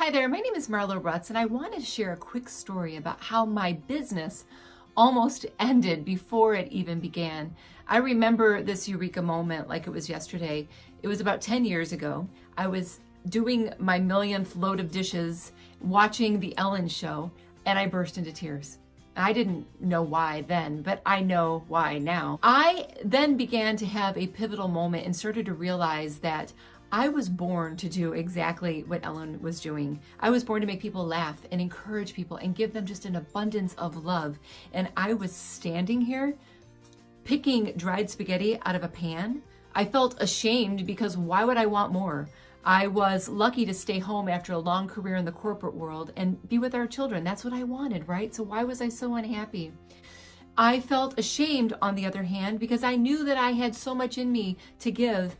Hi there, my name is Marlo Rutz, and I wanted to share a quick story about how my business almost ended before it even began. I remember this eureka moment like it was yesterday. It was about 10 years ago. I was doing my millionth load of dishes, watching the Ellen show, and I burst into tears. I didn't know why then, but I know why now. I then began to have a pivotal moment and started to realize that I was born to do exactly what Ellen was doing. I was born to make people laugh and encourage people and give them just an abundance of love. And I was standing here picking dried spaghetti out of a pan. I felt ashamed because why would I want more? I was lucky to stay home after a long career in the corporate world and be with our children. That's what I wanted, right? So why was I so unhappy? I felt ashamed, on the other hand, because I knew that I had so much in me to give.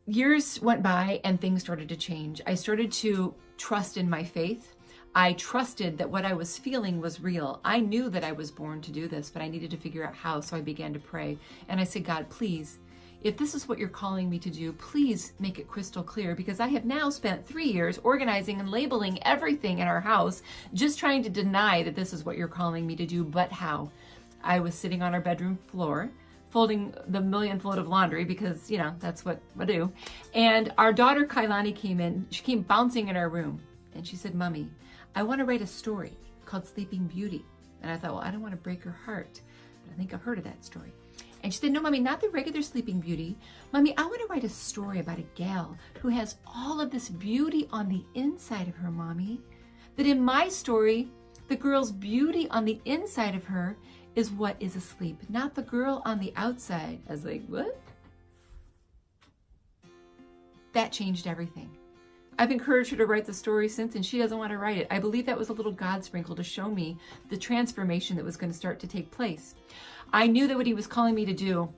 Years went by and things started to change. I started to trust in my faith. I trusted that what I was feeling was real. I knew that I was born to do this, but I needed to figure out how, so I began to pray. And I said, God, please, if this is what you're calling me to do, please make it crystal clear, because I have now spent 3 years organizing and labeling everything in our house, just trying to deny that this is what you're calling me to do, but how? I was sitting on our bedroom floor, folding the millionth load of laundry because, that's what I do. And our daughter Kailani came in. She came bouncing in our room and she said, Mommy, I want to write a story called Sleeping Beauty. And I thought, well, I don't want to break her heart, but I think I've heard of that story. And she said, no, Mommy, not the regular Sleeping Beauty. Mommy, I want to write a story about a gal who has all of this beauty on the inside of her, Mommy. That in my story, the girl's beauty on the inside of her is what is asleep, not the girl on the outside. I was like, what? That changed everything. I've encouraged her to write the story since, and she doesn't want to write it. I believe that was a little God sprinkle to show me the transformation that was going to start to take place. I knew that what he was calling me to do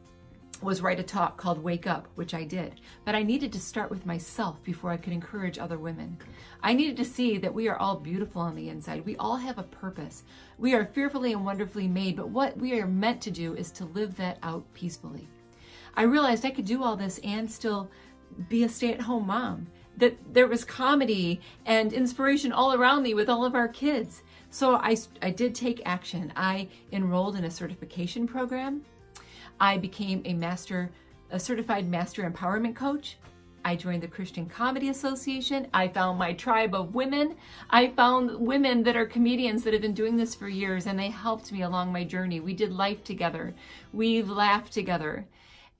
was write a talk called Wake Up, which I did. But I needed to start with myself before I could encourage other women. I needed to see that we are all beautiful on the inside. We all have a purpose. We are fearfully and wonderfully made, but what we are meant to do is to live that out peacefully. I realized I could do all this and still be a stay-at-home mom, that there was comedy and inspiration all around me with all of our kids. So I did take action. I enrolled in a certification program. I became a certified master empowerment coach. I joined the Christian Comedy Association. I found my tribe of women. I found women that are comedians that have been doing this for years, and they helped me along my journey. We did life together. We've laughed together.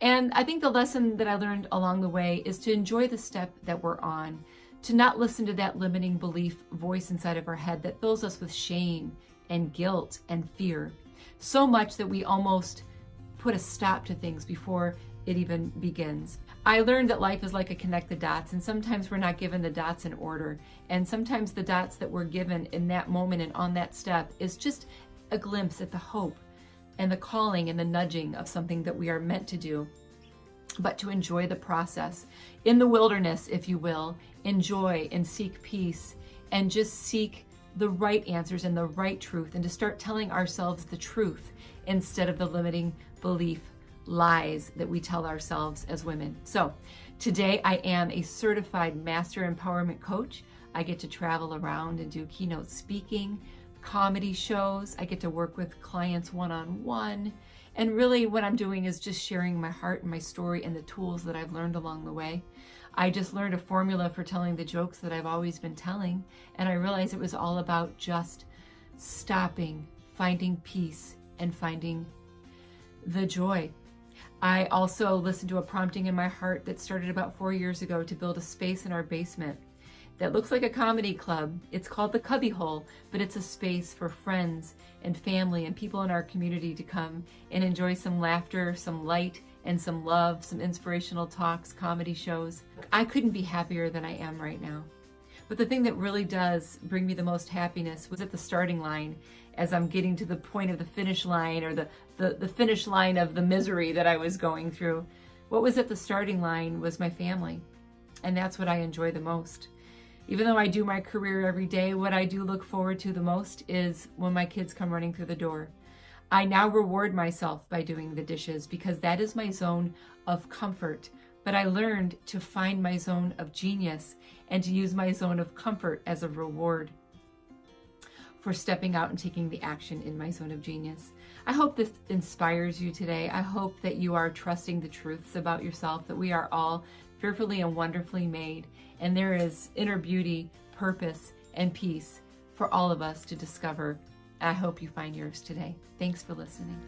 And I think the lesson that I learned along the way is to enjoy the step that we're on, to not listen to that limiting belief voice inside of our head that fills us with shame and guilt and fear, so much that we almost put a stop to things before it even begins. I learned that life is like a connect the dots, and sometimes we're not given the dots in order. And sometimes the dots that we're given in that moment and on that step is just a glimpse at the hope and the calling and the nudging of something that we are meant to do. But to enjoy the process in the wilderness, if you will, enjoy and seek peace and just seek the right answers and the right truth, and to start telling ourselves the truth instead of the limiting belief lies that we tell ourselves as women. So today I am a certified master empowerment coach. I get to travel around and do keynote speaking, comedy shows. I get to work with clients one-on-one. And really what I'm doing is just sharing my heart and my story and the tools that I've learned along the way. I just learned a formula for telling the jokes that I've always been telling. And I realized it was all about just stopping, finding peace, and finding the joy. I also listened to a prompting in my heart that started about 4 years ago to build a space in our basement that looks like a comedy club. It's called the Cubby Hole, but it's a space for friends and family and people in our community to come and enjoy some laughter, some light, and some love, some inspirational talks, comedy shows. I couldn't be happier than I am right now. But the thing that really does bring me the most happiness was at the starting line, as I'm getting to the point of the finish line, or the finish line of the misery that I was going through. What was at the starting line was my family. And that's what I enjoy the most. Even though I do my career every day, what I do look forward to the most is when my kids come running through the door. I now reward myself by doing the dishes because that is my zone of comfort, but I learned to find my zone of genius and to use my zone of comfort as a reward for stepping out and taking the action in my zone of genius. I hope this inspires you today. I hope that you are trusting the truths about yourself, that we are all fearfully and wonderfully made, and there is inner beauty, purpose, and peace for all of us to discover. I hope you find yours today. Thanks for listening.